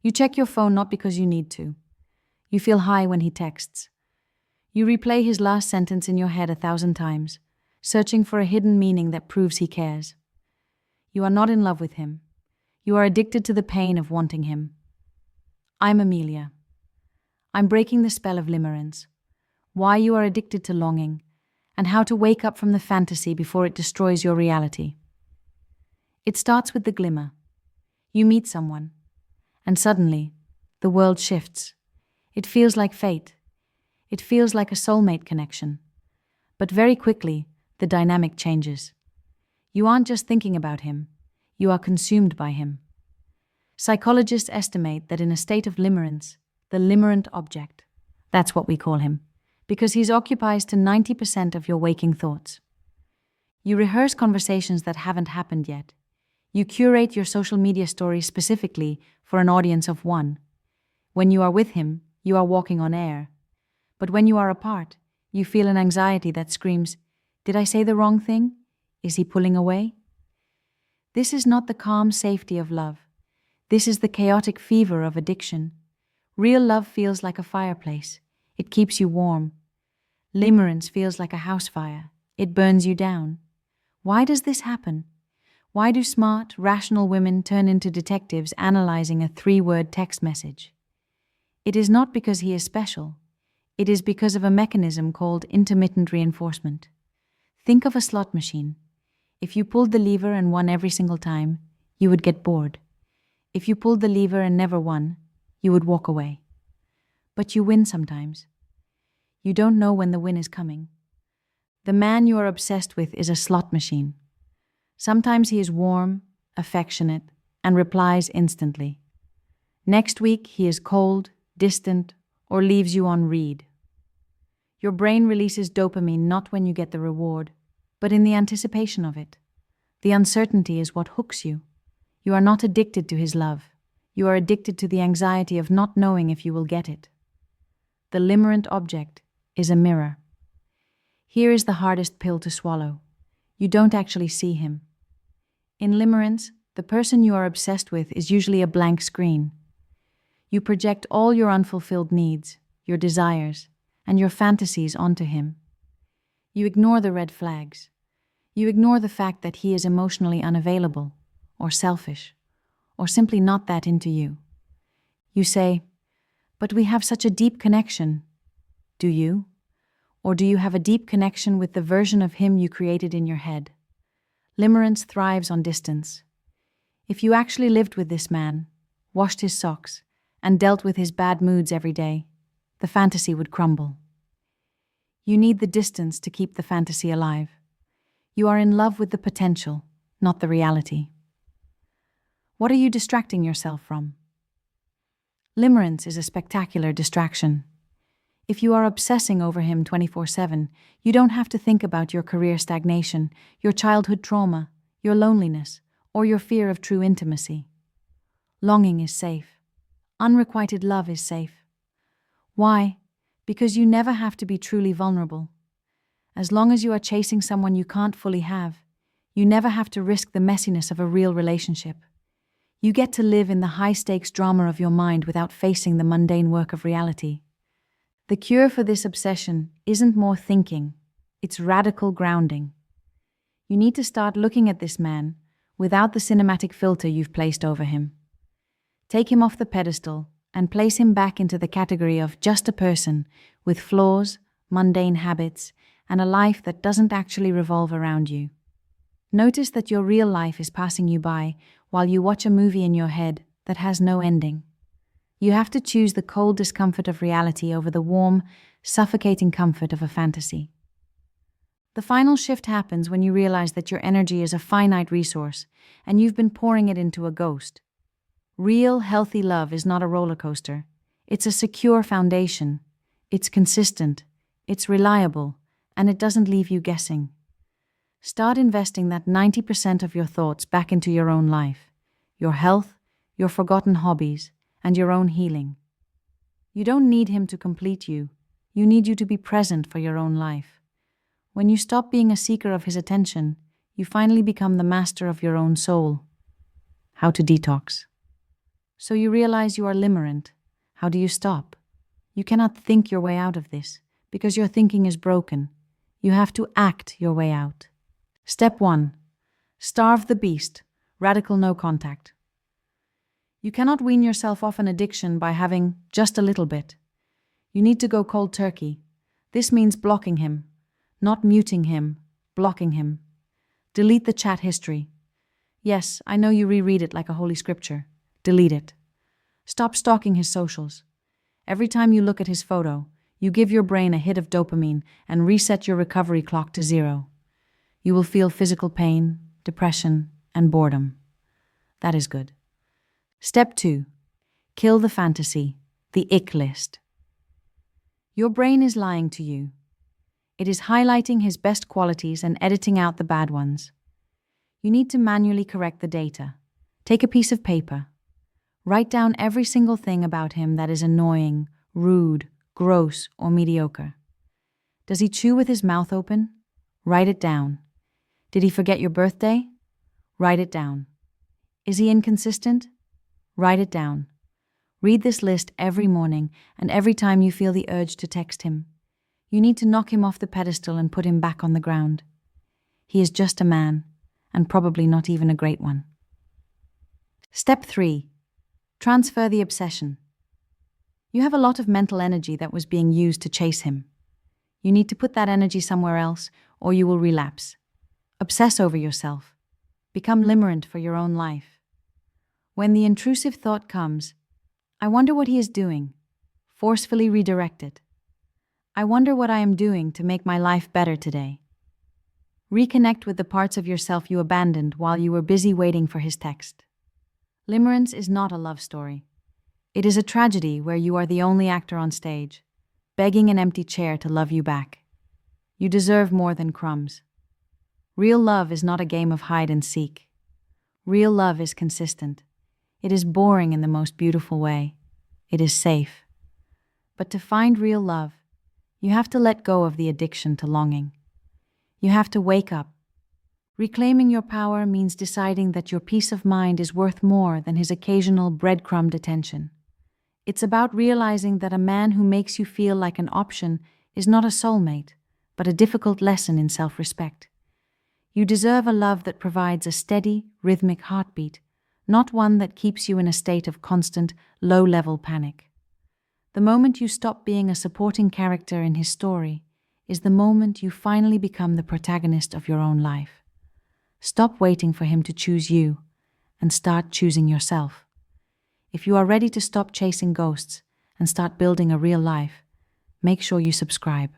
You check your phone not because you need to. You feel high when he texts. You replay his last sentence in your head 1,000 times, searching for a hidden meaning that proves he cares. You are not in love with him. You are addicted to the pain of wanting him. I'm Amelia. I'm breaking the spell of limerence, why you are addicted to longing, and how to wake up from the fantasy before it destroys your reality. It starts with the glimmer. You meet someone, and suddenly, the world shifts. It feels like fate. It feels like a soulmate connection. But very quickly, the dynamic changes. You aren't just thinking about him, you are consumed by him. Psychologists estimate that in a state of limerence, the limerent object, that's what we call him, because he occupies to 90% of your waking thoughts. You rehearse conversations that haven't happened yet. You curate your social media stories specifically for an audience of one. When you are with him, you are walking on air. But when you are apart, you feel an anxiety that screams, "Did I say the wrong thing? Is he pulling away?" This is not the calm safety of love. This is the chaotic fever of addiction. Real love feels like a fireplace. It keeps you warm. Limerence feels like a house fire. It burns you down. Why does this happen? Why do smart, rational women turn into detectives analyzing a 3-word text message? It is not because he is special. It is because of a mechanism called intermittent reinforcement. Think of a slot machine. If you pulled the lever and won every single time, you would get bored. If you pulled the lever and never won, you would walk away. But you win sometimes. You don't know when the win is coming. The man you are obsessed with is a slot machine. Sometimes he is warm, affectionate, and replies instantly. Next week he is cold, distant, or leaves you on read. Your brain releases dopamine not when you get the reward, but in the anticipation of it. The uncertainty is what hooks you. You are not addicted to his love. You are addicted to the anxiety of not knowing if you will get it. The limerent object is a mirror. Here is the hardest pill to swallow. You don't actually see him. In limerence, the person you are obsessed with is usually a blank screen. You project all your unfulfilled needs, your desires, and your fantasies onto him. You ignore the red flags. You ignore the fact that he is emotionally unavailable, or selfish, or simply not that into you. You say, "But we have such a deep connection." Do you? Or do you have a deep connection with the version of him you created in your head? Limerence thrives on distance. If you actually lived with this man, washed his socks, and dealt with his bad moods every day, the fantasy would crumble. You need the distance to keep the fantasy alive. You are in love with the potential, not the reality. What are you distracting yourself from? Limerence is a spectacular distraction. If you are obsessing over him 24/7, you don't have to think about your career stagnation, your childhood trauma, your loneliness, or your fear of true intimacy. Longing is safe. Unrequited love is safe. Why? Because you never have to be truly vulnerable. As long as you are chasing someone you can't fully have, you never have to risk the messiness of a real relationship. You get to live in the high-stakes drama of your mind without facing the mundane work of reality. The cure for this obsession isn't more thinking, it's radical grounding. You need to start looking at this man without the cinematic filter you've placed over him. Take him off the pedestal and place him back into the category of just a person with flaws, mundane habits, and a life that doesn't actually revolve around you. Notice that your real life is passing you by while you watch a movie in your head that has no ending. You have to choose the cold discomfort of reality over the warm, suffocating comfort of a fantasy. The final shift happens when you realize that your energy is a finite resource and you've been pouring it into a ghost. Real, healthy love is not a roller coaster. It's a secure foundation. It's consistent. It's reliable. And it doesn't leave you guessing. Start investing that 90% of your thoughts back into your own life, your health, your forgotten hobbies, and your own healing. You don't need him to complete you. You need you to be present for your own life. When you stop being a seeker of his attention, you finally become the master of your own soul. How to detox. So you realize you are limerent. How do you stop? You cannot think your way out of this, because your thinking is broken. You have to act your way out. Step 1. Starve the beast. Radical no contact. You cannot wean yourself off an addiction by having just a little bit. You need to go cold turkey. This means blocking him. Not muting him, blocking him. Delete the chat history. Yes, I know you reread it like a holy scripture. Delete it. Stop stalking his socials. Every time you look at his photo, you give your brain a hit of dopamine and reset your recovery clock to 0. You will feel physical pain, depression, and boredom. That is good. Step 2. Kill the fantasy, the ick list. Your brain is lying to you. It is highlighting his best qualities and editing out the bad ones. You need to manually correct the data. Take a piece of paper. Write down every single thing about him that is annoying, rude, gross, or mediocre. Does he chew with his mouth open? Write it down. Did he forget your birthday? Write it down. Is he inconsistent? Write it down. Read this list every morning and every time you feel the urge to text him. You need to knock him off the pedestal and put him back on the ground. He is just a man, and probably not even a great one. Step 3. Transfer the obsession. You have a lot of mental energy that was being used to chase him. You need to put that energy somewhere else, or you will relapse. Obsess over yourself. Become limerent for your own life. When the intrusive thought comes, I wonder what he is doing. Forcefully redirect it. I wonder what I am doing to make my life better today. Reconnect with the parts of yourself you abandoned while you were busy waiting for his text. Limerence is not a love story. It is a tragedy where you are the only actor on stage, begging an empty chair to love you back. You deserve more than crumbs. Real love is not a game of hide and seek. Real love is consistent. It is boring in the most beautiful way. It is safe. But to find real love, you have to let go of the addiction to longing. You have to wake up. Reclaiming your power means deciding that your peace of mind is worth more than his occasional breadcrumbed attention. It's about realizing that a man who makes you feel like an option is not a soulmate, but a difficult lesson in self-respect. You deserve a love that provides a steady, rhythmic heartbeat, not one that keeps you in a state of constant, low-level panic. The moment you stop being a supporting character in his story is the moment you finally become the protagonist of your own life. Stop waiting for him to choose you and start choosing yourself. If you are ready to stop chasing ghosts and start building a real life, make sure you subscribe.